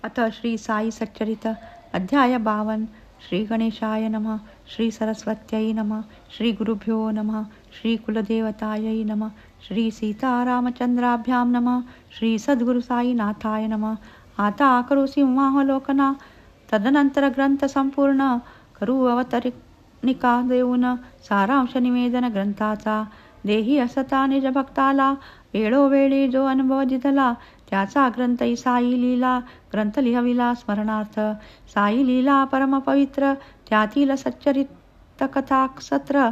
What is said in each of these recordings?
अथ श्री साई सच्चरित अध्याय 52. श्री गणेशाय नमः. श्री सरस्वत्यै नमः. श्री गुरुभ्यो नमः. श्री कुलदेवतायै नमः. श्री सीतारामचंद्राभ्यां नमः. श्री सद्गुरु साईनाथाय नमः. आता करू सिंहावलोकना, तदनंतर ग्रंथ संपूर्ण करू अवतरणिका देऊन सारांश निवेदन ग्रंथाचा. देही असता निज भक्ताला, वेळोवेळी जो अनुभव दिधला, त्याचा ग्रंथ साई लीला ग्रंथ लिहविला स्मरणार्थ. साई लीला परम पवित्र, त्यातील सच्चरित कथा सत्र.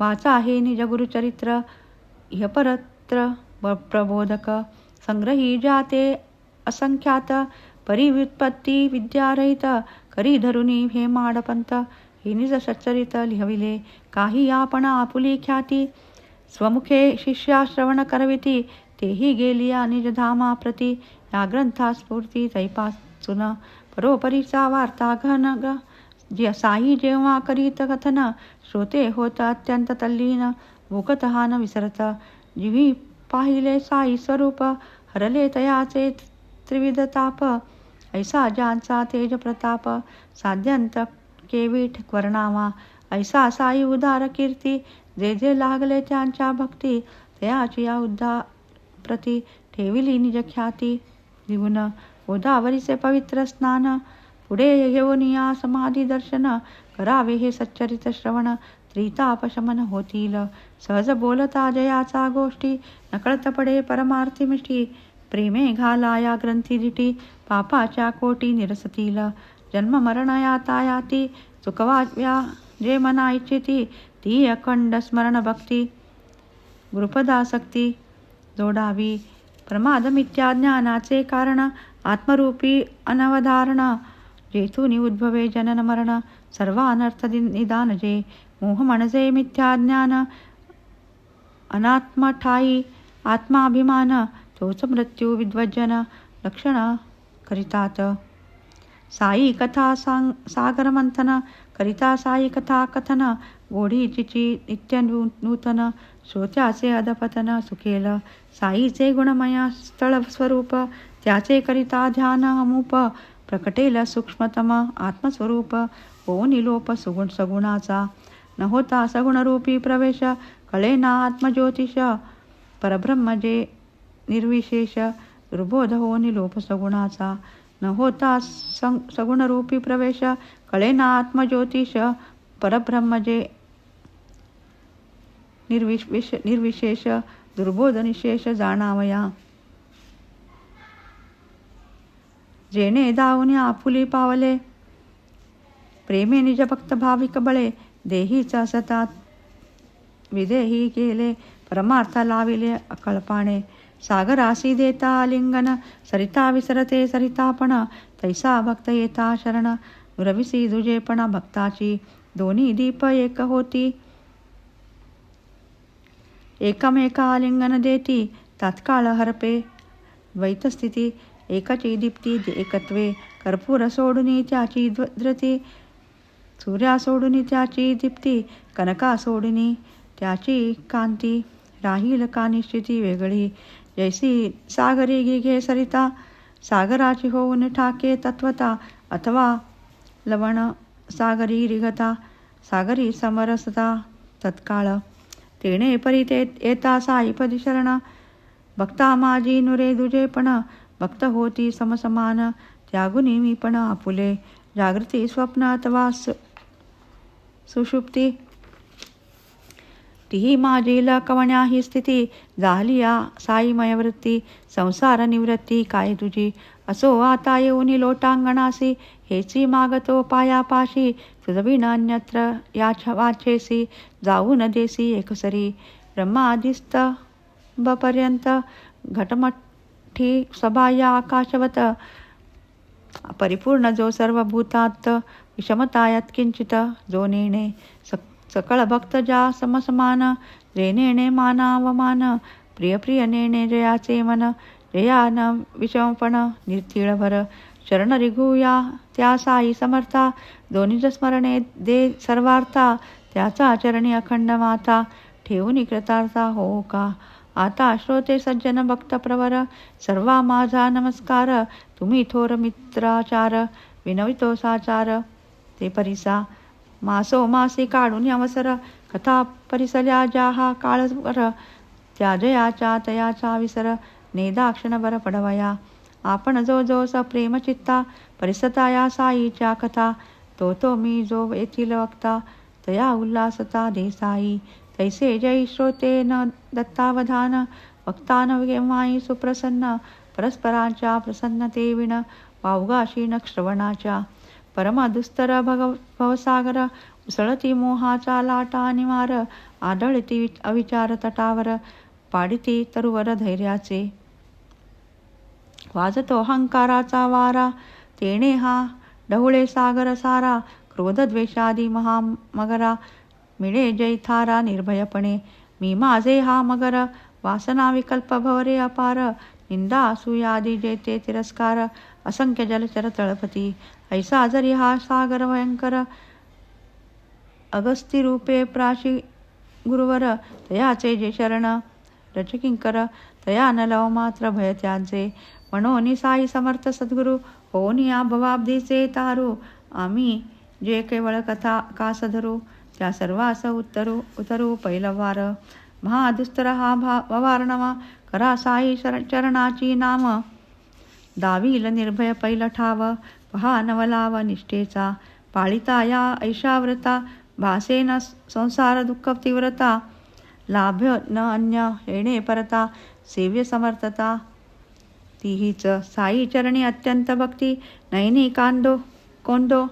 वाचा हे निज गुरुचरित्र, इह परत्र प्रबोधक. संग्रही जाते असंख्यात, परिव्युत्पत्ती विद्यारहित. करी धरुनी हे माडपंत, हे निज सच्चरित लिहविले. काही आपण आपुली ख्याती, स्वमुखे शिष्या श्रवण करविती. तेही गेलिया निज धामा प्रती, या ग्रंथा स्फूर्ती तैपासून. परोपरीचा वार्ता घन साई जेव्हा करीत कथन, श्रोते होत अत्यंत तल्लीन, भूकतहा न विसरत. जिवी पाहिले साई स्वरूप, हरले तयाचे त्रिविध ताप. ऐसा ज्यांचा तेज प्रताप, साध्यंत केवीठ वर्णावा. ऐसा साई उदार कीर्ती, जे जे लागले त्यांच्या भक्ती. तयाची या उद्धार प्रती, ठेविली निज ख्याती. लिहून गोदावरीचे पवित्र स्नान, पुढे घेऊन या समाधी दर्शन. करावे हे सच्चरित श्रवण, त्रिताप शमन होतील. सहज बोलता जयाचा गोष्टी, नकळत पडे परमार्थी मिष्टी. प्रेमे घाला या ग्रंथी दिटी, पापाच्या कोटी निरसतील. जन्म मरण याता याती, चुकवाव्या जे मना इच्छिती. ती अखंड स्मरण भक्ती, गुरुपदासक्ती जोडावी. प्रमाद मिथ्या ज्ञानाचे कारण, आत्मरूपी अनवधारण. जेथून उद्भवे जनन मरण, सर्व अनर्थ निदान जे. मोह म्हणजे मिथ्या ज्ञान, अनात्म ठाई आत्माभिमान. तोच मृत्यू विद्वज्जन लक्षण करितात. साई कथा सागर मंथन, करिता साई कथा कथन. गोडीची नित्य नूतन, श्रोत्याचे अधपतन सुखेल. साईचे गुणमय स्थळ स्वरूप, त्याचे करिता ध्यान अमूप. प्रकटेल सूक्ष्मतम आत्मस्वरूप, होऊन लोप सुगुण सगुणाचा. न होता सगुणरूपी प्रवेश, कळेना आत्मज्योतिष. परब्रह्म जे निर्विशेष, दुर्बोध होऊन लोप सगुणाचा. न होता सगुणरूपी प्रवेश, कळेना आत्मज्योतिष. परब्रह्म जे निर्विशेष, दुर्बोध निशेष जाणावया. जेणे दाऊन आपुली पावले, प्रेमे निज भक्त भाविक बळे. देहीचा सतात विदेही केले, परमार्थ लाविले अकल्पाने. सागरासी देता आलिंगन, सरिता विसरते सरितापण. तैसा भक्त येता शरण, दुरविसी दुजेपणा भक्ताची. दोन्ही दीप एक होती, एकमेका आलिंगन देती. तात्काळ हरपे द्वैतस्थिती, एकची दीप्ती एकत्वे. कर्पूर सोडून त्याची धृती, सूर्या सोडून त्याची दीप्ती. कनका सोडून त्याची कांती, राहील का निश्चिती वेगळी. जैसी सागरी गिघे सरिता, सागराची होऊन ठाके तत्वता. अथवा लवण सागरी रिघता, सागरी समरसता तत्काळ. तेणे परी ते येता साईपदी शरण, भक्ता माझी नुरे दुजेपण. भक्त होती समसमान, त्यागुनी मी पण आपुले. जागृती स्वप्न अथवा सुषुप्ती, तीही माझी लकवण्या ही स्थिती. झाली या साईमय वृत्ती, संसार निवृत्ती काय तुझी. असो आता येऊन लोटांगणासी, हेची मागतो पायापाशी. तुझविण अन्यत्र याच वाचेसी, जाऊन देसी एकसरी. ब्रह्मादिस्तंभपर्यंत घटमठी सभा या आकाशवत. परिपूर्ण जो सर्व भूतात, विषमता यत्किंचित जो नेणे. सकळ भक्त ज्या समसमान, जे नेणे मानावमान. प्रिय प्रिय नेणे जयाचे मन, जया न विषमपण निर्तिळभर. शरण रिघूया त्या साई समर्था, दोन्ही स्मरणे दे सर्वार्था. त्याचा चरणी अखंड माता, ठेवून कृतार्था हो का. आता श्रोते सज्जन भक्त प्रवर, सर्वा माझा नमस्कार. तुम्ही थोर मित्राचार, विनवितो साचार. ते परिसा मासो मासी काढून अवसर, कथा परिसल्या ज्याहा काळवर. त्या जयाच्या तयाचा विसर, नेदाक्षणभर पडवया. आपण जो जो सप्रेम चित्ता, परिसता या साईच्या कथा. तो मी जो येथील वक्ता, तया उल्हासता देसाई. तैसे जय श्रोते न दत्तावधान, वक्तान केव्हाही सुप्रसन्न. परस्परांच्या प्रसन्नते विण, वावगाशी न श्रवणाच्या. परम दुस्तर भवसागर, उसळती मोहाचा लाटा निवार. आढळती अविचार तटावर, पाडिती तरुवर धैर्याचे. वाजतो अहंकाराचा वारा, तेणे हा ढवळे सागर सारा. क्रोध द्वेषादी महामगरा, मिळे जैथारा निर्भयपणे. मी माझे हा मगर, वासना विकल्प भवरे अपार. निंदा असूयादी जेते तिरस्कार, असंख्य जलचर तळपती. ऐसा जरी हा सागर भयंकर, अगस्ती रूपे प्राशी गुरुवर. तयाचे जे शरण रचकिंकर, तया न लव मात्र भय त्यांचे. म्हणून साई समर्थ सद्गुरु, होनी भवाब्धीचे तारू. आम्ही जे केवळ कथा कास धरू, त्या सर्वास उतरू पैलवार. महादुस्तर हा भवार्णवा, करा साई चरणाची नाम. दावील निर्भय पैल ठाव, पहा नवलाव निष्ठेचा. पाळिता या ऐशाव्रता, भासे न संसार दुःख तीव्रता. लाभ न अन्य येणे परता, सेव्य समर्थता तीहीच. साई चरणी अत्यंत भक्ती, नैनी कोंदो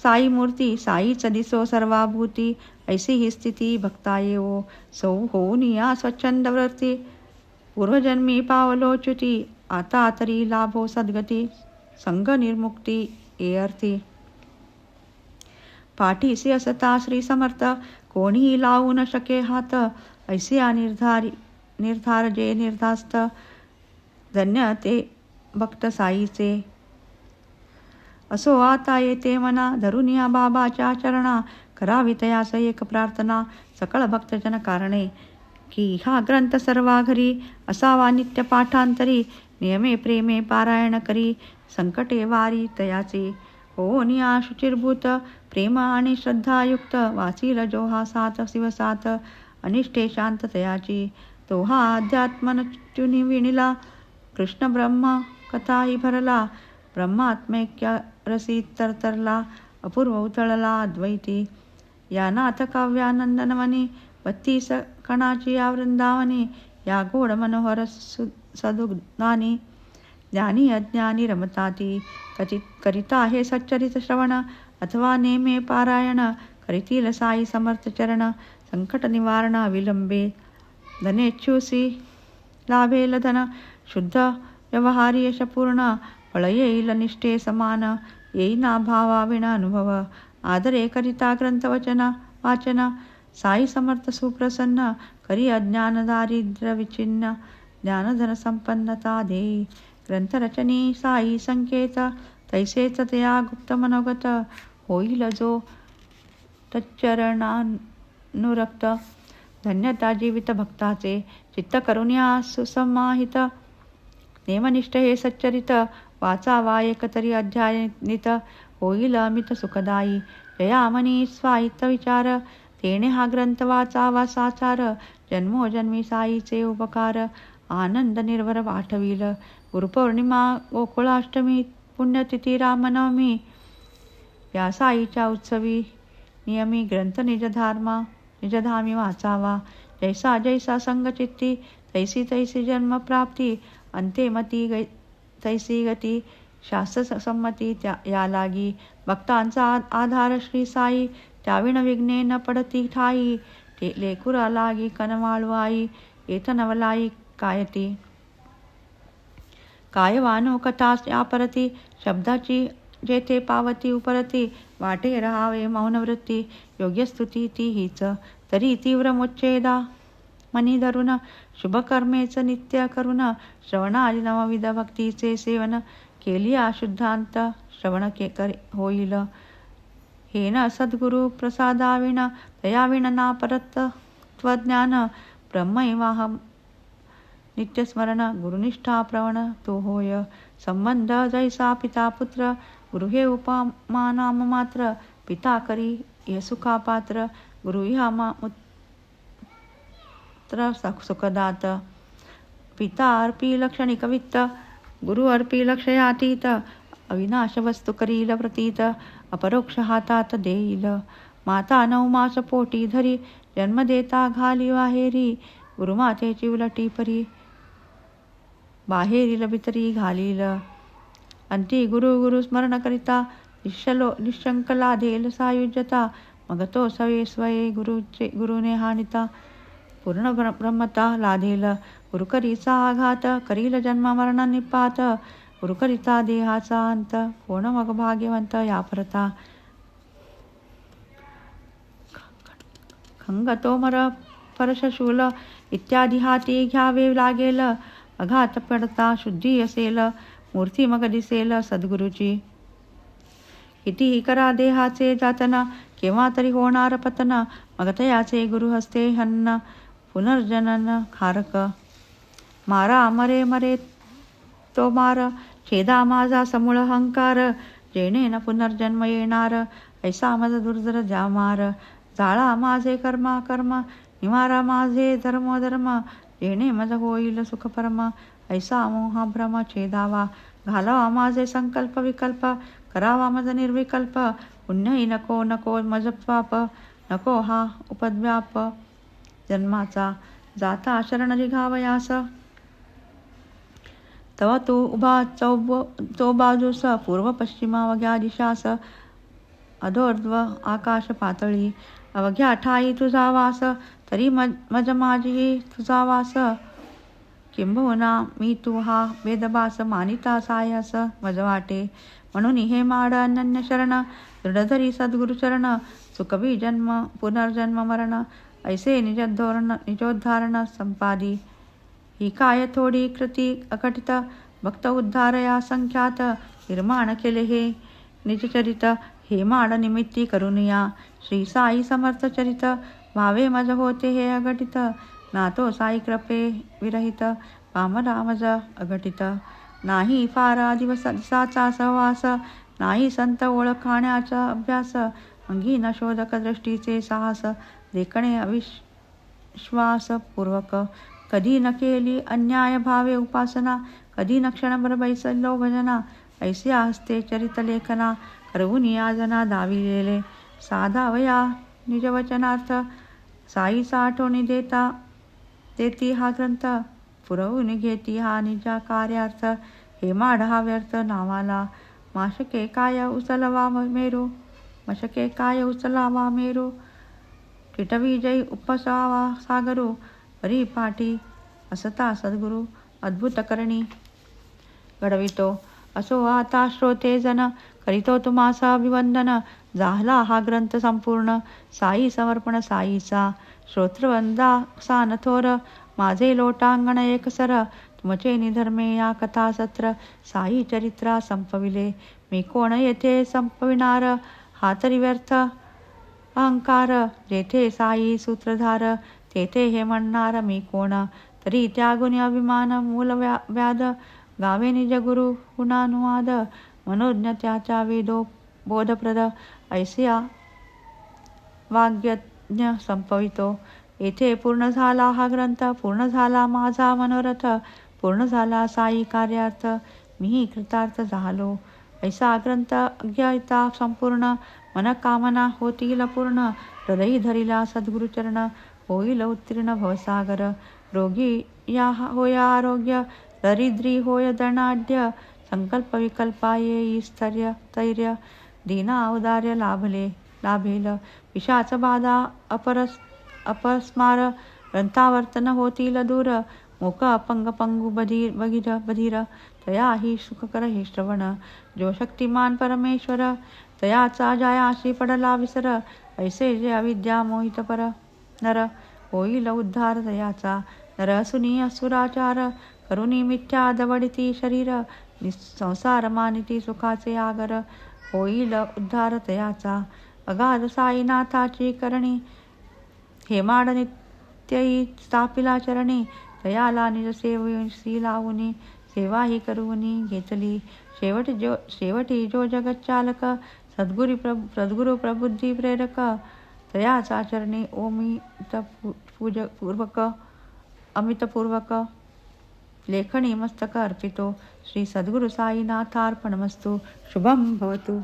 साई मूर्ती. साईच दिसो सर्वाभूती, ऐसी ही स्थिती भक्ता येवो. सौ होऊन या स्वच्छंद वृत्ती, पूर्वजन्मी पावलो च्युती. आता तरी लाभो सद्गती, संग निर्मुक्ती ये अर्थी. पाठीसी असता श्री समर्थ, कोणीही लावू न शके हात. ऐसिया निर्धार जे निर्धास्त, धन्य ते भक्त साईचे. असो आता येते मना, धरून या बाबाच्या चरणा. करावी तयास एक प्रार्थना, सकळ भक्तजन कारणे. की हा ग्रंथ सर्वा घरी, असावा नित्य पाठांतरी. नियमे प्रेमे पारायण करी, संकटे वारी तयाची. होऊन या शुचिरभूत, प्रेम आणि श्रद्धायुक्त. वाचील जो हा सात शिवसात, अनिष्ठे शांत तयाची. तो हा अध्यात्मनच्युनी विणिला, कृष्ण ब्रह्म कथाही भरला. ब्रह्मात्मैक्य रसी तरतरला, अपूर्व उतळला अद्वैती. या नाथ काव्यानंदनवनी, 32 कणाची या वृंदावनी. या गोड मनोहर सदुग्धानी, ज्ञानी अज्ञानी रमताती. करिता हे सच्चरित श्रवण, अथवा नेमे पारायण. करीतील साई समर्थ चरण, संकट निवारण अविलंबे. धनेच्छुसी लाभेल धन, शुद्ध व्यवहारी यशपूर्ण. फळ येईल निष्ठे समान, येईना भावाविण अनुभव. आदरे करिता ग्रंथवचन वाचन, साई समर्थ सुप्रसन्न. करी अज्ञान दारिद्र्य विचिन्न, ज्ञानधन संपन्नता देई. ग्रंथरचनी साई संकेत, तैसेच तया गुप्त मनोगत. होईल जो तच्चरणानुरक्त, धन्यता जीवित भक्ताचे. चित्त करुण्या सुसमाहित, नेमनिष्ठ हे सच्चरित. वाचावा एकतरी अध्याय नित, होईल अमित सुखदायी. जयामनी स्वाहित विचार, तेणे हा ग्रंथ वाचावा साचार. जन्मोजन्मी साईचे उपकार, आनंद निर्भर पाठविल. गुरुपौर्णिमा गोकुळाष्टमी, पुण्यतिथी रामनवमी. या साईच्या उत्सवी नियमी, ग्रंथ निजधामी वाचावा. जैसा जैसा संगचित्ती, तैसी तैसी जन्मप्राप्ती. अंते मती तैसी गती, शास्त्र संमती या लागी. भक्तांचा आधार श्री साई, त्याविण विघ्ने न पडती ठाई. लेकुरा लागी कनवाळू आई, येथ नवलाई कायती. कायवानो कथा यापरती, शब्दाची जेथे पावती उपरती. वाटे रहावे मौनवृत्ती, योग्य स्तुती ती हीच. तरी तीव्र मोच्छेदा मनी धरून, शुभकर्मेच नित्य करून. श्रवणादि नवविध भक्तीचे सेवन, केली शुद्धांत श्रवण होईल. हे न सद्गुरु प्रसादाविण, तयाविण ना परतत्वज्ञान. ब्रह्मैवाहम नित्यस्मरण गुरुनिष्ठा प्रवण तो होय संबंध जैसा पिता पुत्र गुरु हे उपमा नाम मात्र पिता करी हे सुखा पात्र गुरु ह्या मूत्र सुखदात पिता अर्पी लक्षणिक वित्त गुरु अर्पी लक्षयातीत अविनाश वस्तू करील प्रतीत अपरोक्ष हातात देईल माता 9 मास पोटी धरी जन्म देता घाली बाहेरी गुरुमातेची उलटी परी बाहेरील भितरी घालील अंती गुरु स्मरण करिता निशंक लाधेल सायुज्यता मग तो सवे स्वये गुरुने हानिता पूर्ण ब्रह्मता लाधेल गुरुकरीचा आघात करील जन्म मरण निपात गुरुकरिता देहाचा अंत कोण मग भाग्यवंत या परता खंग तोमर परशशूल इत्यादी हाती घ्यावे लागेल अघात पडता शुद्धी असेल मूर्ती मग दिसेल सद्गुरुची कितीही करा देहाचे जातन केव्हा तरी होणार पतन मग तयाचे गुरु हस्ते हन्न पुनर्जनन खारक मारा मरे मरे तो मार छेदा माझा समूळ अहंकार जेणे न पुनर्जन्म येणार ऐसा मज दुर्धर जामार जाळा माझे कर्मा कर्म निवारा माझे धर्म धर्म जेणे मज होईल सुख परम ऐसा मोहा भ्रम छेदावा घालावा माझे संकल्प विकल्प करावा मज निर्विकल्प पुण्यही नको नको मज पाप नको हा उपद्व्याप जन्माचा जाता शरण निघावयास तव तू उभा चौबाजूस पूर्व पश्चिमा अवघ्या दिशास अधोर्ध्व आकाश पातळी अवघ्या ठाई तुझा वास तरी मज माझी तुझा वास किंबहुना मी तू हा वेदभास मानिता सायास मज वाटे म्हणून हे माड अनन्य शरण दृढधरी सद्गुरुचरण सुखवी जन्म पुनर्जन्म मरण ऐसे निजोद्धारण संपादी ही काय थोडी कृती अकटित भक्त उद्धारया संख्यात निर्माण केले हे निजचरित हे माड निमित्ती करुनिया श्री साई समर्थ चरित भावे मज होते हे अघटित नातो साई कृपे विरहित पामरा मज अघटित नाही फार दिवसाचा सहवास नाही संत ओळखाण्याचा अभ्यास अंगीन शोधक दृष्टीचे साहस देखणे अविश्वासपूर्वक कधी न केली अन्याय भावे उपासना कधी न क्षणभर बैसलो भजना ऐसिया हस्ते चरित लेखना करवून याजना दाविलेले साधावया निजवचनार्थ साईचा आठवणी देती हा ग्रंथ पुरवून घेती हा निजा कार्यार्थ हे माड हा व्यर्थ नावाला मशके काय उचलावा मेरू टिटवी जय उपसावा सागरू परिपाठी असता सद्गुरु अद्भुत करणी घडवितो असो आता श्रोते जन करीतो तुम्हासा अभिवंदन झाला हा ग्रंथ संपूर्ण साई समर्पण साईचा श्रोत्रवंदा सान थोर माझे लोटांगण एकसर तुमचे निधर्मे या कथा सत्र साई चरित्रा संपविले मी कोण येथे संपविनार हा तरी व्यर्थ अहंकार जेथे साई सूत्रधार तेथे हे म्हणणार मी कोण तरी त्यागुणी अभिमान मूल व्याध गावे निज गुरु गुणानुवाद मनोज्ञ त्याच्या वेदो बोधप्रद ऐसिया वाग्यज्ञ संपवितो येथे पूर्ण झाला हा ग्रंथ पूर्ण झाला माझा मनोरथ पूर्ण झाला साई कार्यार्थ मीही कृतार्थ झालो ऐसा ग्रंथ अज्ञायता संपूर्ण मनकामना होतील पूर्ण हृदयी धरिला सद्गुरुचरण होईल उत्तीर्ण भवसागर रोगी या होय आरोग्य दरिद्री होय धनाढ्य संकल्प विकल्पा येई स्थैर्य तैर्य दीना औदार्य लाभेल पिशाच बाधा अपस्मार ग्रंथावर्तन होतील दूर मोक अपंग पंगू बधीर तया ही सुखकर हे श्रवण जो शक्तिमान परमेश्वर तयाचा जायाशी पडला विसर ऐसे जे अविद्या मोहित पर नर होईल उद्धार तयाचा नर असुनी असुराचार करुणी मिथ्या दवडिती शरीर संसार मानिती सुखाचे आगर होईल उद्धार तयाचा अगाध साईनाथाची करणी हेमाड नित्यई स्थापिला चरणी तयाला निज सेवेसी लावुनी सेवाही करुनी घेतली. शेवटी जो जगच्चालक सद्गुरु प्रबुद्धी प्रेरक तयाचा चरणी अमितपूर्वक लेखणी मस्तक अर्पितो. श्री सद्गुरु साईनाथार्पणमस्तु. शुभम भवतु.